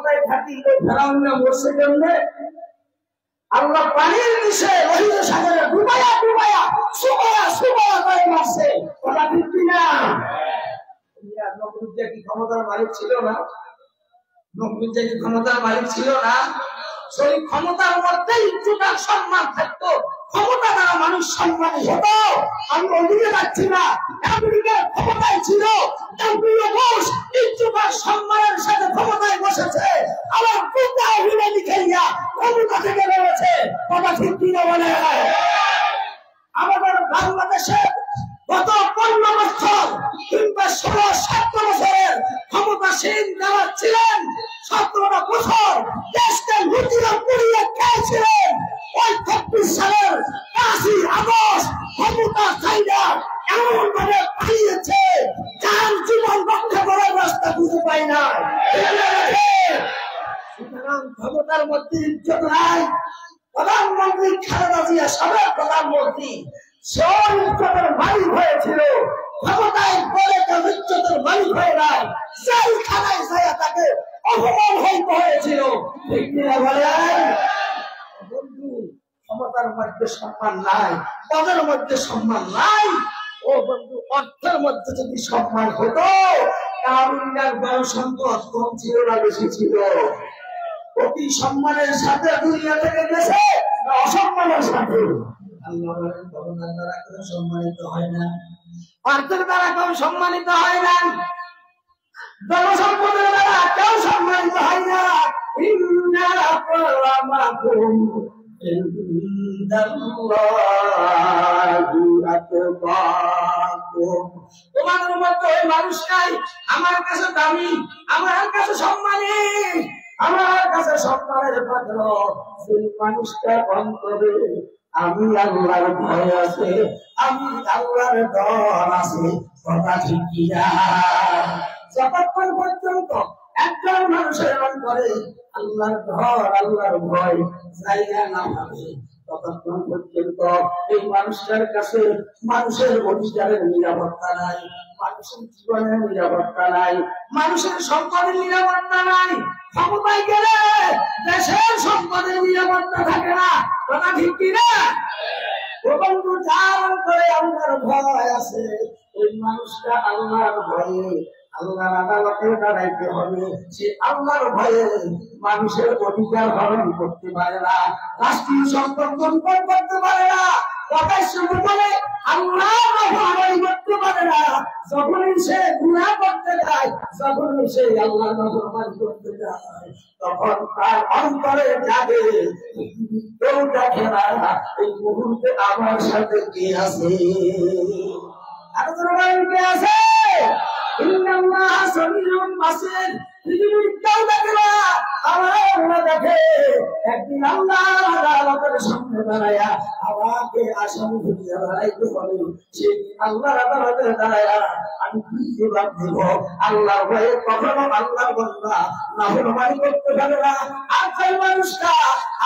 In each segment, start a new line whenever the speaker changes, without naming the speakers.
ক্ষমতায় থাকি ওই ফেরাউনরা মরছে কেমনে? আল্লাহ পানির নিচে লোহিত সাগরে ডুবাইয়া ডুবাইয়া সুবাইয়া সুবাইয়া করে মারছে। কথা ঠিক কিনা? নমরুদ কি ক্ষমতার মালিক ছিল না? নমরুদ কি ক্ষমতার মালিক ছিল না? সেই ক্ষমতার মধ্যেই ইজ্জত সম্মান থাকতো। ক্ষমতা দ্বারা মানুষ সম্মানী হতো। আমি ওদিকে যাচ্ছি না, আমেরিকার ক্ষমতায় ছিল, ইজ্জত সম্মানের সাথে ক্ষমতায় বসেছে, আবার কোথাও হিলালি খেলিয়া ক্ষমতা থেকে রয়েছে। কথা ঠিক কিনা বলে? আমাদের বাংলাদেশে গত 15 বছর কিংবা 16-17 বছরের ক্ষমতাসীন যারা ছিলেন, 17 বছর দেশকে লুটিয়ে পুড়িয়ে খেয়েছিলেন। ওই 26 সালের 5ই আগস্ট ক্ষমতা চাইনা এমন ভাবে পালিয়েছে যার জীবন রক্ষা করার রাস্তা খুঁজে পায় না। সুতরাং ক্ষমতার মধ্যে ইজ্জত নাই। প্রধানমন্ত্রী খালেদা জিয়া সাবেক প্রধানমন্ত্রী সেই ইজ্জতের মালিক হয়েছিল, ক্ষমতায় পরে তার ইজ্জতের মালিক হয়ে নাই। সেই খানায় যায় তাকে অপমান হয়েছিল। ঠিক কিনা বলেন? বন্ধু, ক্ষমতার মধ্যে সম্মান নাই, পদের মধ্যে সম্মান নাই। ও বন্ধু, অর্থের মধ্যে যদি সম্মান হতো, কারুনিয়ার জনসম্পদ কম ছিল না বেশি ছিল? অতি সম্মানের সাথে দুনিয়া থেকে গেছে না অসম্মানের সাথে? আল্লাহ বলেন ক্ষমতার দ্বারা কেউ সম্মানিত হয় না, অর্থের দ্বারা কেউ সম্মানিত হয় না, জনসম্পদের দ্বারা কেউ সম্মানিত হয় না। ইন্না আকরামাকুম ইনদাল্লাহি আতকাকুম। তোমাদের মধ্যে ওই মানুষ নাই আমার কাছে দামি, আমার কাছে সম্মানী, আমার কাছে সম্মানের পাত্র সেই মানুষটা অন্তরে আমি আল্লাহর ভয় আছে, আমি আল্লাহর ডর আছে। কথা ঠিক কিনা? যতক্ষণ পর্যন্ত একজন মানুষের অন্তরে আল্লাহর ডর আল্লাহর ভয় জায়গা না পাবে, ততক্ষণ পর্যন্ত এই মানুষটার কাছে মানুষের অধিকারের নিরাপত্তা নাই, মানুষের জীবনের নিরাপত্তা নাই, মানুষের সম্পদের নিরাপত্তা নাই। ক্ষমতায় গেলে দেশের সম্পদের নিরাপত্তা থাকে না। কথা ঠিক কিনা? বন্ধু, যার করে আল্লাহর ভয় আছে ওই মানুষটা আল্লাহর ভয়ে আল্লাহর আদালতে দাঁড়াইতে হবে। সে আল্লাহর ভয়ে মানুষের অধিকার হরণ করতে পারে না, রাষ্ট্রীয় সম্পদ লুণ্ঠন করতে পারে না, কথায় শুরু করে আল্লাহ করতে পারে না। যখনই সে গুনাহ করতে যায়, যখনই সে আল্লাহ নাফরমানি করতে যায়, তখন তার অন্তরে জাগে কেউ দেখে না এই মুহূর্তে আমার সাথে কে আছে। আর কে আছে? ইন্নাল্লাহ সামিউন বাসীর। পৃথিবীর কেউ দেখে না, আল্লাহ দেখে। একদিন আল্লাহর আদালতের সামনে দাঁড়ায়া আমাকে আসামি খুঁজে দাঁড়াইতে হবে। সেদিন আল্লাহর আদালতে দাঁড়ায়া আমি কি জবাব দেব? আল্লাহর ভয়ে কখনো আল্লাহর বান্দা নাফরমানি করতে পারে না। আর সেই মানুষটা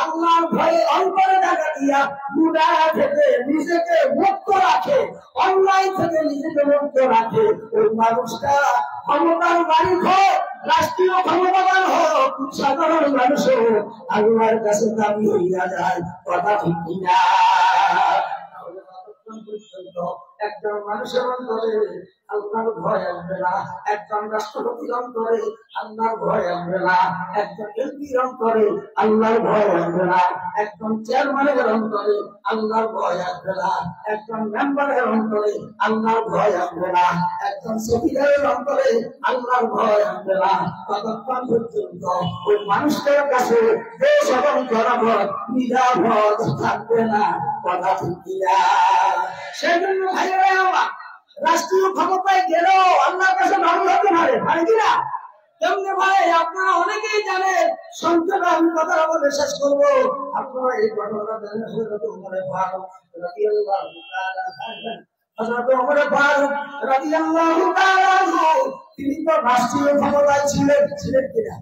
আল্লাহর ভয়ে অন্তরে জায়গা দিয়া গুনাহ থেকে নিজেকে মুক্ত রাখে, অন্যায় থেকে নিজেকে মুক্ত রাখে, ওই মানুষটা ক্ষমতার মালিক হোক, রাষ্ট্রীয় ক্ষমতাবান হোক, সাধারণ মানুষ হোক, আল্লাহর কাছে দাবি হইয়া যায়। কথা ঠিক কিনা? একজন মানুষের অন্তরে আল্লাহর ভয় আসবে না, একজন রাষ্ট্রপতির অন্তরে আল্লাহর ভয় আসবে না, একজন এমপির অন্তরে আল্লাহর ভয় আসবে না, একজন চেয়ারম্যানের অন্তরে আল্লাহর ভয় আসবে না, একজন মেম্বারের অন্তরে আল্লাহর ভয় আসবে না, একজন সেক্রেটারির অন্তরে আল্লাহর ভয় আসবে না। ততক্ষণ পর্যন্ত ওই মানুষটার কাছে দেশ এবং জনগণ নিরাপদ থাকবে না। কথা ঠিক কিনা? সেজন্য ভাইয়েরা আমার রাষ্ট্রীয় ক্ষমতায় গেলেও আল্লাহর কাছে ভালো হতে পারে, পারে কিনা? কেমনে ভাই? আপনারা অনেকেই জানেন, সংক্ষেপে আমি কথা বলে শেষ করবো। আপনারা এই ঘটনাটা জানেন, হযরত ওমর ফারুক রাদিয়াল্লাহু তাআলা তিনি তো রাষ্ট্রীয় ক্ষমতায় ছিলেন, ছিলেন কিনা?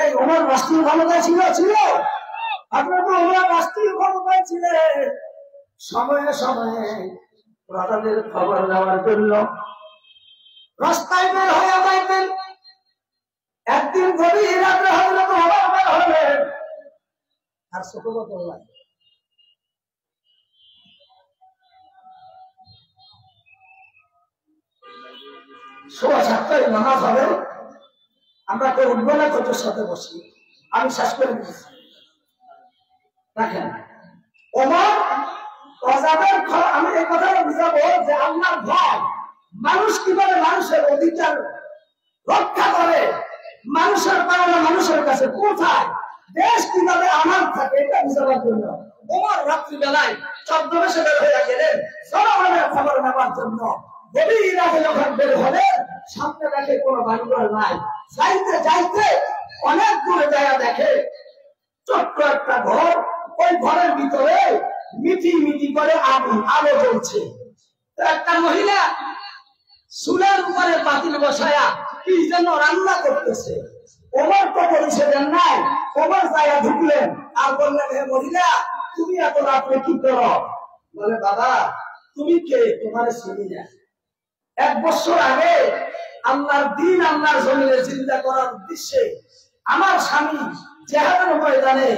এই ওমর রাষ্ট্রীয় ক্ষমতায় ছিল? আপনারা তো ওমর রাষ্ট্রীয় ক্ষমতায় ছিলেন। সময়ে সময়ে প্রজাদের খবর নেওয়ার জন্য রাস্তায় বের হয়ে যাইতেন। একদিন গভীর রাত্রে আর ছোট কত লাগে সোয়া 7টায় নামাজ হবে, আমরা তো উঠবো না, কত সাথে বসি। আমি শেষ করে দিচ্ছি, দেখেন ওমর অজাবের আমি এই কথাটা বুঝাবো যে আল্লাহর ভয়, মানুষ কিভাবে মানুষের অধিকার রক্ষা করে, মানুষের পাওনা মানুষের কাছে কোথায়, দেশ কিভাবে আমার থাকে, এটা বুঝাবার জন্য ওমর রাত্রিবেলায় ছদ্মবেশে বের হয়ে গেলেন জনগণের খবর নেওয়ার জন্য। গভীর রাতে যখন বের হলেন, সামনে দেখে কোনো বাড়িঘর নাই, যাইতে যাইতে অনেক দূরে জায়গা দেখে ছোট্ট একটা ঘর, ওই ঘরের ভিতরে মিটি মিটি করে আলো জ্বলছে। একটা মহিলা চুলের উপরে পাতিল বসায়া কি যেন রান্না করতেছে। ওমর তো পরিষেদের নাই, ওমর জায়গা ঢুকলেন আর বললেন, হে মহিলা, তুমি এত রাত্রে কি করো? বলে, বাবা তুমি কে, তোমার শুনি না। 1 বছর আগে আল্লাহর দিন আল্লাহর জমিনে চিন্তা করার উদ্দেশ্যে আমার স্বামী জিহাদের ময়দানে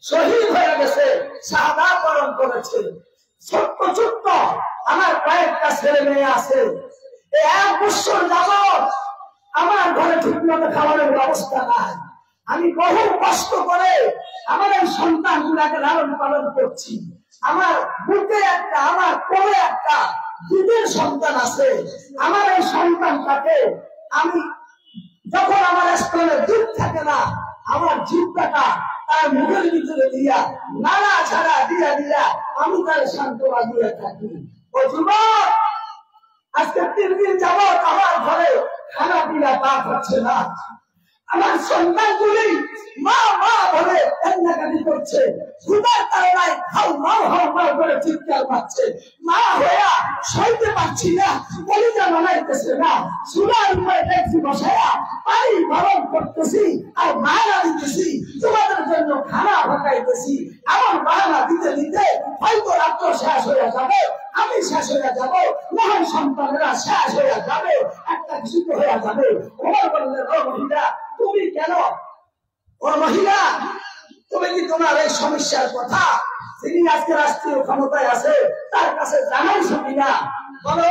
শহীদ হয়ে গেছে, শাহাদাত বরণ করেছে। ছোট্ট ছোট্ট আমার কয়েকটা ছেলে মেয়ে আছে। 1 বছর যাবত আমার ঘরে ঠিকমতো খাবারের ব্যবস্থা নাই। আমি বহু কষ্ট করে আমার এই সন্তান গুলাকে লালন পালন করছি। আমার বুকে একটা, আমার কোলে একটা দুধের সন্তান আছে। আমার এই সন্তানটাকে আমি যখন আমার স্তনে দুধ থাকে না, আমার জিহ্বাটা তার মুখের ভিতরে দিয়া নানা ছাড়া দিয়া দিয়া আমি তার সান্ত্বনা দিয়ে থাকি। ও যুবক, আজকে 3 দিন যাবত আমার ঘরে খানা পিনা পাক হচ্ছে না। আমার সন্তানগুলি মা মা বলে কান্নাকাটি করছে, ক্ষুধার তাড়নায় খাও মাও হাও মাও করে চিৎকার পাচ্ছে। মা হইয়া সইতে পারছি না, কলিজা বানাইতেছে না, চুলার উপরে দেখছি বসায়া পানি গরম করতেছি আর বাহানা দিতেছি, তোমাদের জন্য খানা ভাগাইতেছি। আমার বাহানা দিতে দিতে হয়তো রাত্র শেষ হয়ে যাবে, আমি শেষ হয়ে যাব, মহান সন্তানেরা শেষ হয়ে যাবে, একটা কিছু হয়ে যাবে। ওমর বললেন, ও মহিলা তুমি কেন, ও মহিলা তুমি কি তোমার এই সমস্যার কথা যিনি আজকে রাষ্ট্রীয় ক্ষমতায় আছে তার কাছে জানাইছো কিনা? বলো,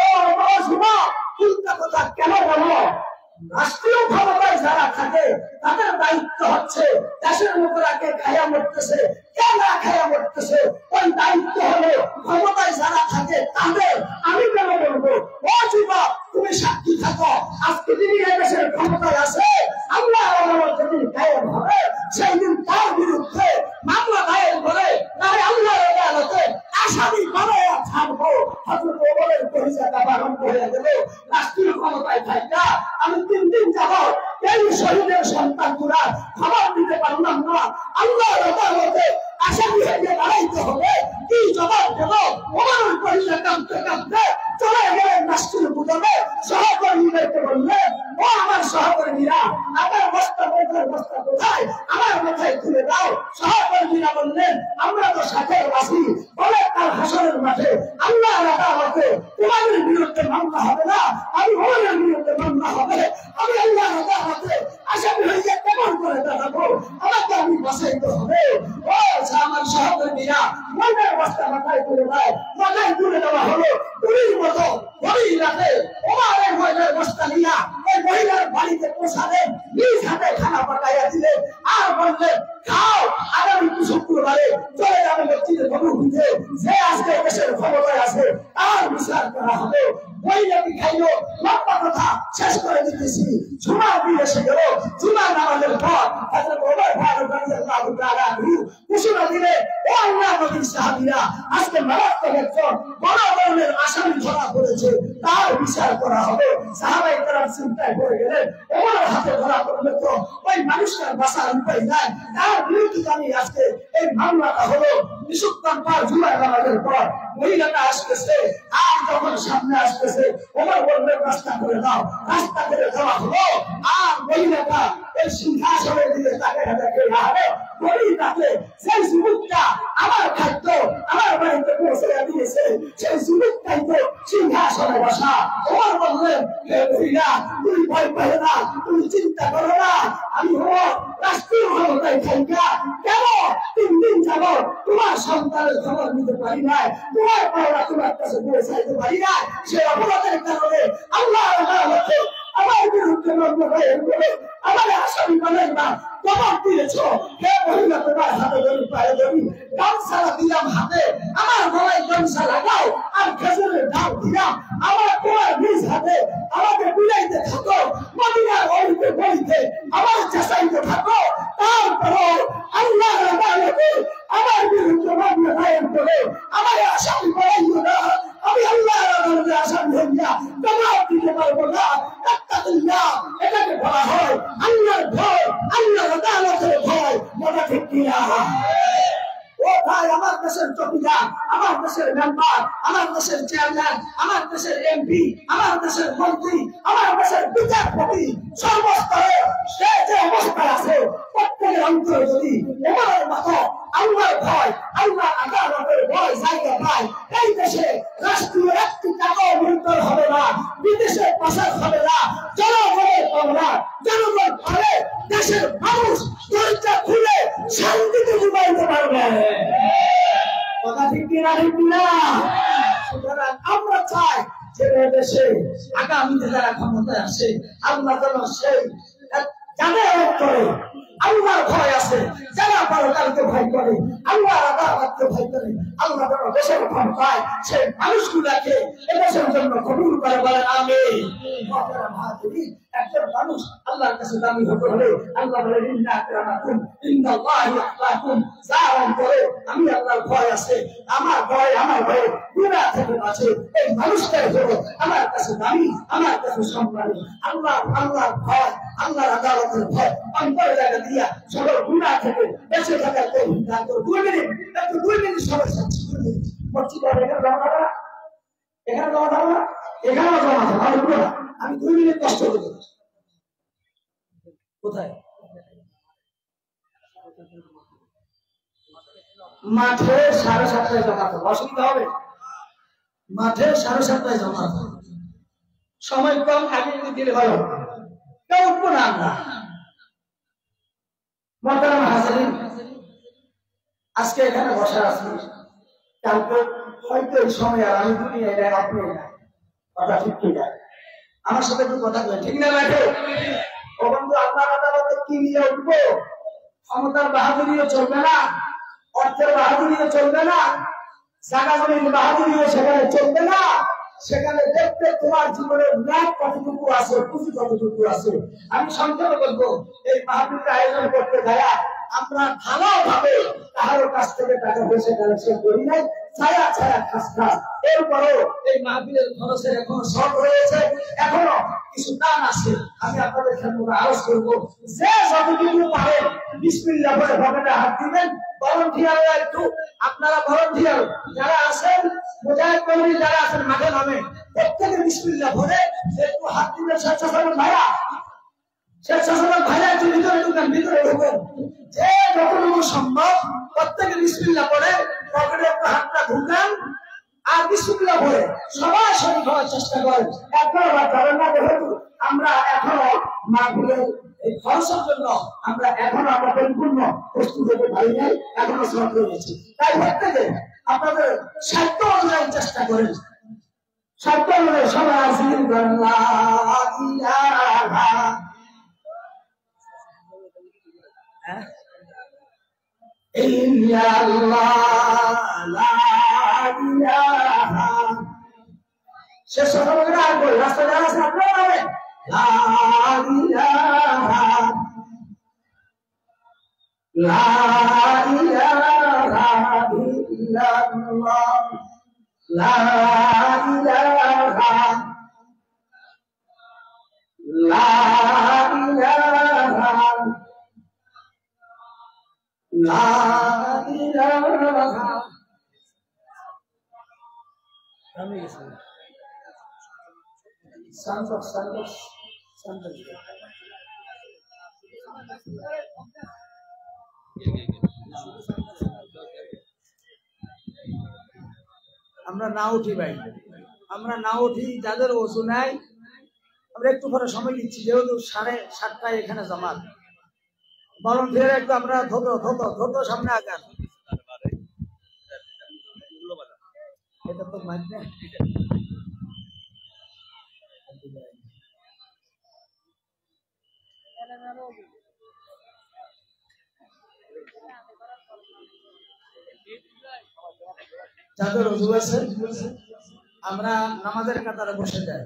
শুনো উল্টা কথা কেন বলো? রাষ্ট্রীয় ক্ষমতায় যারা থাকে তাদের দায়িত্ব হচ্ছে দেশের লোকেরাকে খাইয়া মরতেছে, কে না খাইয়া মরতেছে, ওই দায়িত্ব হলো ক্ষমতায় যারা থাকে তাদের। আমি কেন বলবো? ও যুবক, তুমি সাক্ষী থাকো, আজকে যিনি দেশের ক্ষমতায় আছে আল্লাহ যেদিন কায়েম হবে সেই দিন তার বিরুদ্ধে মামলা দায়ের করে তাই আল্লাহর আদালতে আসামি বানাইয়া ছাড়বো। হযরত ওমরের পরিচয়টা বারণ করে গেল। রাষ্ট্রীয় ক্ষমতায় থাকা আমি 3 দিন যাবত এই শহীদের সন্তানগুলা খবর দিতে পারলাম না। আল্লাহর আদালতে আসামি হয়ে দাঁড়াইতে হবে, কি জবাব দেব? ওমরের পরিচয় কাঁদতে কাঁদতে চলে গেলেন রাষ্ট্রীয় গুদামে। সহকর্মীদেরকে বললেন, ও আমার সহকর্মীরা, আমার বস্তা কোথায়, আমার মাথায় তুলে দাও। সহকর্মীরা বললেন, আমরা তো সাথে আছি। বলে তার হাসরের মাঠে আল্লাহর আদালতে তোমাদের বিরুদ্ধে মামলা হবে না, আমি ওমরের বিরুদ্ধে মামলা হবে। আমি আল্লাহর আদালতে আসামি হয়ে কেমন করে দাঁড়াবো? আমাকে আমি বাঁচাইতে হবে। ও আমার সহকর্মীরা মনের বস্তা মাথায় তুলে দেয়, মাথায় তুলে দেওয়া হলো। পুরীর মতো গভীর রাতে ওমর এই মহিলার বস্তা নিয়া ওই মহিলার বাড়িতে পৌঁছালেন, নিজ হাতে খানা পাকাইয়া দিলেন আর বললেন, খাও, আগামী শুক্রবারে চলে যাবে মসজিদে নববীতে, যে আজকে দেশের ক্ষমতায় আছে তার বিচার করা হবে। মহিলাটি খাইলো। লম্বা কথা শেষ করে দিতেছি। জুমার দিন এসে গেল। জুমার নামাজের পর হযরত ওমর ফারুক রাদিয়াল্লাহু তাআলা আনহু ঘোষণা দিলেন, ও আল্লাহর নবীর সাহাবীরা, আজকে মারাত্মক একজন বড় ধরনের আসামি ধরা পড়েছে, তার বিচার করা হবে। সাহাবায়ে কেরাম চিন্তায় পড়ে গেলেন, ওমরের হাতে ধরা পড়লে তো ওই মানুষটার বাঁচার উপায় নাই, তার বিরুদ্ধে আমি আজকে এই মামলাটা হলো। বিশুদ্ধ পার জুমার নামাজের পর মহিলাটা আসতেছে, আর যখন সামনে আসতেছে ওমর বললেন, রাস্তা করে দাও। রাস্তা করে দেওয়া হলো। আর মহিলাটা এই সিংহাসনের দিকে তাকিয়ে দেখে, আরে গভীর রাতে সেই যুবকটা আমার খাদ্য আমার বাড়িতে পৌঁছে দিয়েছে, সেই যুবকটাই তো সিংহাসনে বসা। ওমর বললেন, হে মহিলা, তুমি ভয় পেও না, তুমি চিন্তা করো না, আমি ওমর রাষ্ট্রীয় ক্ষমতায় থাকা কেন 3 দিন সন্তানের খবর নিতে পারি না, তোমার পাওয়া তোমার কাছে পৌঁছাইতে পারি না, সে অপরাধের কারণে আল্লাহ আমার বিরুদ্ধে মামলা দায়ের করে আমার আসামি বানাই না, জবাব দিয়েছ। হে মহিলা, তোমার হাতে ধরি, পায়ে ধরি, গামছা দিলাম হাতে, আমার গলায় গামছা লাগাও, আর খেজুরের ঢাল দিলাম আমার তোমার নিজ হাতে, আমাকে বুঝাইতে থাকো, মদিনার অলিতে গলিতে আমার চেষ্টাইতে থাকো। তারপরও আল্লাহ আমার বিরুদ্ধে মামলা দায়ের করে আমার আসামি বানাইও না। আমি আল্লাহর আদালতে আসামি হইয়া জবাব দিতে পারবো না। এটাকে বলা হয় আল্লাহর ভয়, আল্লাহর আদালতের ভয়। মনে ঠিক কিনা? ও ভাই, আমার দেশের চৌকিদার, আমার দেশের মেম্বার, আমার দেশের চেয়ারম্যান, আমার দেশের এমপি, আমার দেশের মন্ত্রী, আমার দেশের বিচারপতি, সর্বস্তরে সে যে অবস্থায় আছে, প্রত্যেকের অন্তরে যদি এবারের মতো আল্লাহর ভয়, আল্লাহ আদালতের ভয় জায়গা পায়, এই দেশে রাষ্ট্রীয় একটি টাকাও লুণ্ঠন হবে না, বিদেশে পাচার হবে না, জনগণের পাওনা জনগণ পারে, দেশের মানুষ দরজা খুলে শান্তিতে ঘুমাইতে পারবে। কথা ঠিক কিনা? ঠিক কিনা? সুতরাং আমরা চাই যে দেশে আগামীতে যারা ক্ষমতায় আসে, আল্লাহ যেন সেই যাদের অন্তরে আল্লাহর ভয় আছে, যারা পরকালকে ভয় করে, আল্লাহর আদালতকে ভয় করে, আল্লাহ যেন দেশের ক্ষমতায় সেই মানুষগুলাকে এদেশের জন্য কবুল করে। বলেন আমিন। একজন মানুষ আল্লাহর কাছে দামি হতে হলে আল্লাহ বলেন ইন্না আকরামাকুম ইনদাল্লাহি আতকাকুম। যার অন্তরে আমি আল্লাহর ভয় আছে, আমার ভয় গুনাহ থেকে বাঁচে, এই মানুষটাই হলো আমার কাছে দামি, আমার কাছে সম্মানী। আল্লাহর ভয়, আল্লাহর আদালতের ভয় অন্তরে জায়গা দিয়া সকল গুনাহ থেকে বেঁচে থাকার তৌফিক দান করুন। 2 মিনিট, একটু 2 মিনিট সবাই সাথে মসজিদে এখানে জমা হবে না, এখানে জমা হবে না, এখানেও জমা হবে। আমি 2 মিনিট কষ্ট করে দেবো। কোথায়? মাঠে 7:30টায় জমা হবে, অসুবিধা হবে? মাঠে 7:30টায় জমা হবে, সময় কম, আগে যদি দিলে ভালো। কেউ উঠবো না আমরা। মোহতারাম হাজিরিন, আজকে এখানে বসা আছি, কালকে হয়তো এই সময় আর আমি দুনিয়ায় নাই, আপনি নাই। কথা ঠিক কি না? আমার সাথে একটু কথা বলেন, ঠিক না? লাগে ও বন্ধু, আল্লাহর আদালতে কি নিয়ে উঠবো? ক্ষমতার বাহাদুরিও চলবে না, অর্থের বাহাদুরিও চলবে না, জায়গা জমির বাহাদুরিও সেখানে চলবে না। সেখানে দেখতে তোমার জীবনের ন্যায় কতটুকু আছে, পুঁজি কতটুকু আছে। আমি সংক্ষেপে বলবো, এই মাহফিলটা আয়োজন করতে যায় আমরা ভালোভাবে কারোর কাছ থেকে টাকা পয়সা কালেকশন করি নাই, ছায়া ছায়া খাস খাস। এরপরও এই মাহফিলের খরচের এখনো শর্ট রয়েছে, এখনো কিছু দান আছে। আমি আপনাদের সামনে আরজ করবো, যে যতটুকু পারে বিসমিল্লাহ বলে পকেটে হাত দিবেন। ভলান্টিয়াররা একটু, আপনারা ভলান্টিয়ার যারা আছেন, মুজাহিদ কর্মী যারা আছেন মাঠে নামে, প্রত্যেকে বিসমিল্লাহ বলে একটু হাত দিবেন। স্বেচ্ছাসেবক ভাইরা, স্বেচ্ছাসেবক ভাইরা একটু ভিতরে ঢুকেন, ভিতরে ঢুকেন। যে যতটুকু সম্ভব প্রত্যেকে বিসমিল্লাহ পড়ে পকেটে একটু হাতটা ঢুকান, আর বিসমিল্লাহ পড়ে সবাই শরীর হওয়ার চেষ্টা করেন। একবার যাবেন না, যেহেতু আমরা এখনো মাহফিলের এই খরচের জন্য আমরা পরিপূর্ণ প্রস্তুত হতে পারি নাই, এখনো শ্রম রয়েছে। তাই প্রত্যেকে আপনাদের সাধ্য অনুযায়ী চেষ্টা করেন, সাধ্য অনুযায়ী সবাই আসেন। শেষ রাস্তা যারা আছে আপনারা لا إله إلا الله لا إله لا إله لا إله Santos আমরা না উঠি ভাই, আমরা না উঠি, যাদের ওষুধ নাই আমরা একটু পরে সময় দিচ্ছি, যেহেতু 7:30টায় এখানে জমা। ভলান্টিয়ার একটু আমরা ধরো সামনে আগান। এটা তো মানবে যাদের রুজু আছে আমরা নামাজের কাতারে বসে যাই